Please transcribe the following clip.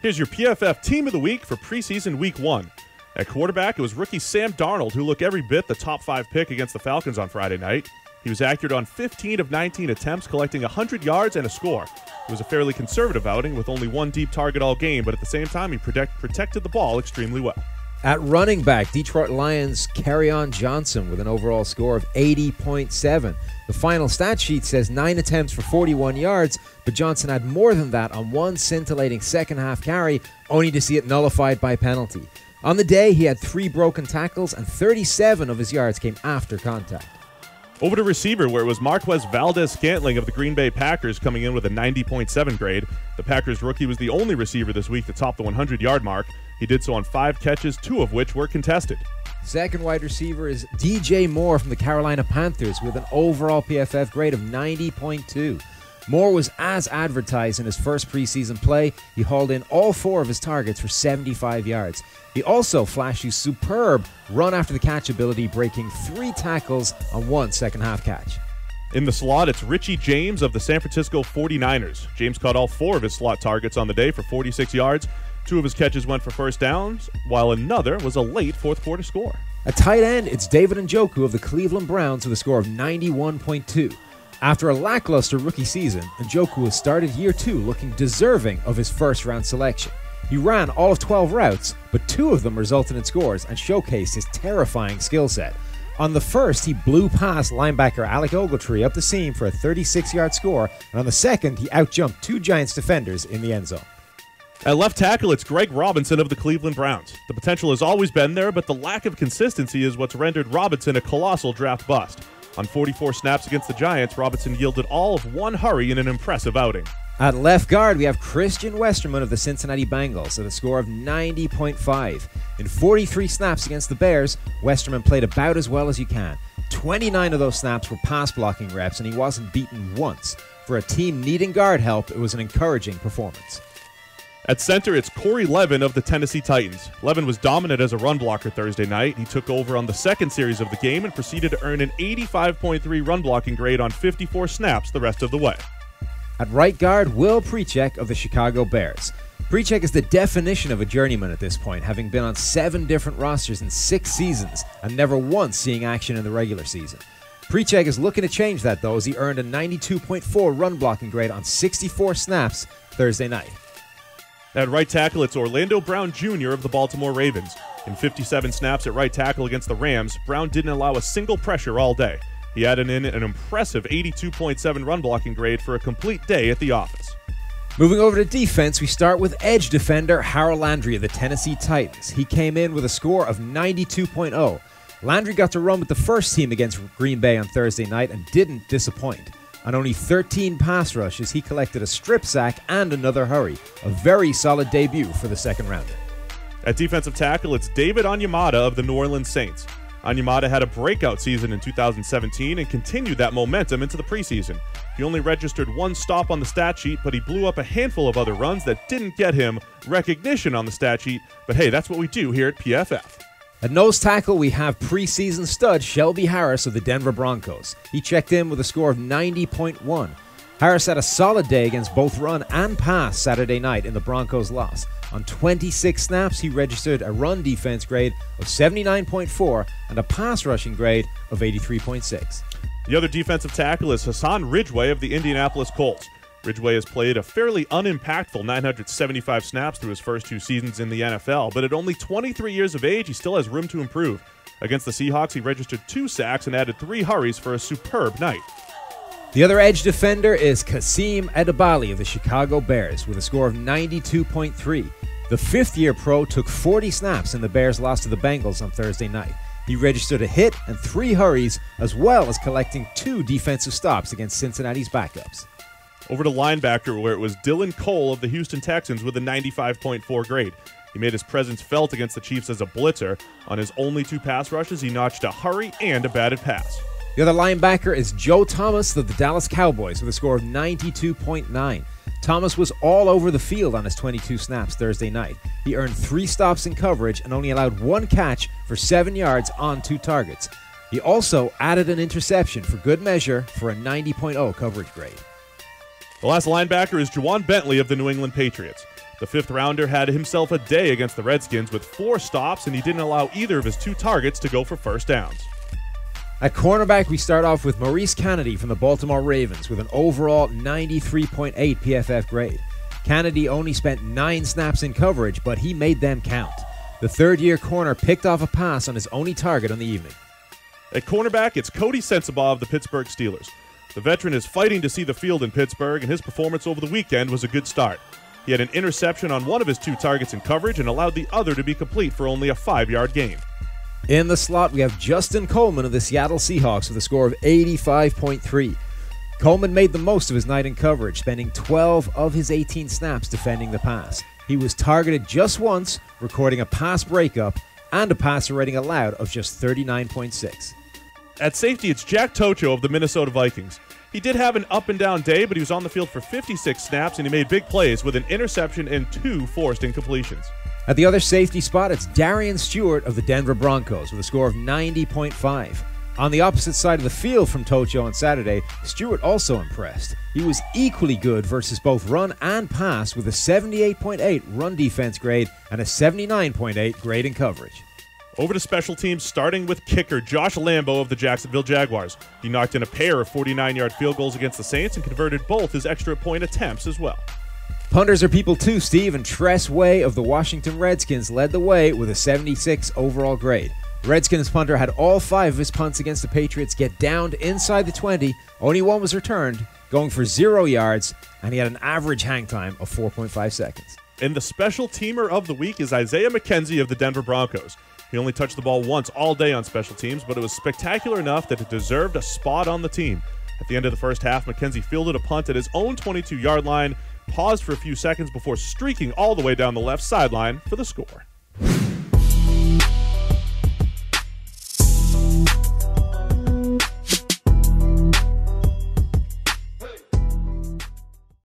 Here's your PFF Team of the Week for preseason Week 1. At quarterback, it was rookie Sam Darnold, who looked every bit the top 5 pick against the Falcons on Friday night. He was accurate on 15 of 19 attempts, collecting 100 yards and a score. It was a fairly conservative outing with only one deep target all game, but at the same time, he protected the ball extremely well. At running back, Detroit Lions' Kerryon Johnson with an overall score of 80.7. The final stat sheet says 9 attempts for 41 yards, but Johnson had more than that on one scintillating second-half carry, only to see it nullified by penalty. On the day, he had 3 broken tackles, and 37 of his yards came after contact. Over to receiver, where it was Marquez Valdez-Scantling of the Green Bay Packers coming in with a 90.7 grade. The Packers rookie was the only receiver this week to top the 100-yard mark. He did so on 5 catches, 2 of which were contested. Second wide receiver is DJ Moore from the Carolina Panthers with an overall PFF grade of 90.2. Moore was as advertised in his first preseason play. He hauled in all 4 of his targets for 75 yards. He also flashed his superb run after the catch ability, breaking 3 tackles on 1 second-half catch. In the slot, it's Richie James of the San Francisco 49ers. James caught all 4 of his slot targets on the day for 46 yards. 2 of his catches went for first downs, while another was a late fourth-quarter score. At tight end, it's David Njoku of the Cleveland Browns with a score of 91.2. After a lackluster rookie season, Njoku has started year 2 looking deserving of his first-round selection. He ran all of 12 routes, but 2 of them resulted in scores and showcased his terrifying skill set. On the first, he blew past linebacker Alec Ogletree up the seam for a 36-yard score, and on the second, he outjumped 2 Giants defenders in the end zone. At left tackle, it's Greg Robinson of the Cleveland Browns. The potential has always been there, but the lack of consistency is what's rendered Robinson a colossal draft bust. On 44 snaps against the Giants, Robinson yielded all of 1 hurry in an impressive outing. At left guard, we have Christian Westerman of the Cincinnati Bengals at a score of 90.5. In 43 snaps against the Bears, Westerman played about as well as you can. 29 of those snaps were pass blocking reps, and he wasn't beaten once. For a team needing guard help, it was an encouraging performance. At center, it's Corey Levin of the Tennessee Titans. Levin was dominant as a run blocker Thursday night. He took over on the second series of the game and proceeded to earn an 85.3 run blocking grade on 54 snaps the rest of the way. At right guard, Will Precheck of the Chicago Bears. Precheck is the definition of a journeyman at this point, having been on 7 different rosters in 6 seasons and never once seeing action in the regular season. Precheck is looking to change that, though, as he earned a 92.4 run blocking grade on 64 snaps Thursday night. At right tackle, it's Orlando Brown Jr. of the Baltimore Ravens. In 57 snaps at right tackle against the Rams, Brown didn't allow a single pressure all day. He added in an impressive 82.7 run blocking grade for a complete day at the office. Moving over to defense, we start with edge defender Harold Landry of the Tennessee Titans. He came in with a score of 92.0. Landry got to run with the first team against Green Bay on Thursday night and didn't disappoint. On only 13 pass rushes, he collected a strip sack and another hurry. A very solid debut for the second rounder. At defensive tackle, it's David Onyemata of the New Orleans Saints. Onyemata had a breakout season in 2017 and continued that momentum into the preseason. He only registered 1 stop on the stat sheet, but he blew up a handful of other runs that didn't get him recognition on the stat sheet. But hey, that's what we do here at PFF. At nose tackle, we have preseason stud Shelby Harris of the Denver Broncos. He checked in with a score of 90.1. Harris had a solid day against both run and pass Saturday night in the Broncos' loss. On 26 snaps, he registered a run defense grade of 79.4 and a pass rushing grade of 83.6. The other defensive tackle is Hassan Ridgeway of the Indianapolis Colts. Ridgeway has played a fairly unimpactful 975 snaps through his first 2 seasons in the NFL, but at only 23 years of age, he still has room to improve. Against the Seahawks, he registered 2 sacks and added 3 hurries for a superb night. The other edge defender is Kasim Edebali of the Chicago Bears with a score of 92.3. The 5th-year pro took 40 snaps in the Bears' loss to the Bengals on Thursday night. He registered a hit and 3 hurries, as well as collecting 2 defensive stops against Cincinnati's backups. Over to linebacker, where it was Dylan Cole of the Houston Texans with a 95.4 grade. He made his presence felt against the Chiefs as a blitzer. On his only 2 pass rushes, he notched a hurry and a batted pass. The other linebacker is Joe Thomas of the Dallas Cowboys with a score of 92.9. Thomas was all over the field on his 22 snaps Thursday night. He earned 3 stops in coverage and only allowed 1 catch for 7 yards on 2 targets. He also added an interception for good measure for a 90.0 coverage grade. The last linebacker is Juwan Bentley of the New England Patriots. The fifth rounder had himself a day against the Redskins with 4 stops, and he didn't allow either of his 2 targets to go for first downs. At cornerback, we start off with Maurice Kennedy from the Baltimore Ravens with an overall 93.8 PFF grade. Kennedy only spent 9 snaps in coverage, but he made them count. The third-year corner picked off a pass on his only target on the evening. At cornerback, it's Cody Sensabaugh of the Pittsburgh Steelers. The veteran is fighting to see the field in Pittsburgh, and his performance over the weekend was a good start. He had an interception on one of his 2 targets in coverage and allowed the other to be complete for only a 5-yard gain. In the slot, we have Justin Coleman of the Seattle Seahawks with a score of 85.3. Coleman made the most of his night in coverage, spending 12 of his 18 snaps defending the pass. He was targeted just once, recording a pass breakup and a passer rating allowed of just 39.6. At safety, it's Jack Tocho of the Minnesota Vikings. He did have an up-and-down day, but he was on the field for 56 snaps, and he made big plays with an interception and 2 forced incompletions. At the other safety spot, it's Darian Stewart of the Denver Broncos with a score of 90.5. On the opposite side of the field from Tocho on Saturday, Stewart also impressed. He was equally good versus both run and pass with a 78.8 run defense grade and a 79.8 grade in coverage. Over to special teams, starting with kicker Josh Lambo of the Jacksonville Jaguars. He knocked in a pair of 49-yard field goals against the Saints and converted both his extra point attempts as well. Punters are people too, Steve, and Tress Way of the Washington Redskins led the way with a 76 overall grade. Redskins punter had all 5 of his punts against the Patriots get downed inside the 20. Only 1 was returned, going for 0 yards, and he had an average hang time of 4.5 seconds. And the special teamer of the week is Isaiah McKenzie of the Denver Broncos. He only touched the ball once all day on special teams, but it was spectacular enough that it deserved a spot on the team. At the end of the first half, McKenzie fielded a punt at his own 22-yard line, paused for a few seconds before streaking all the way down the left sideline for the score.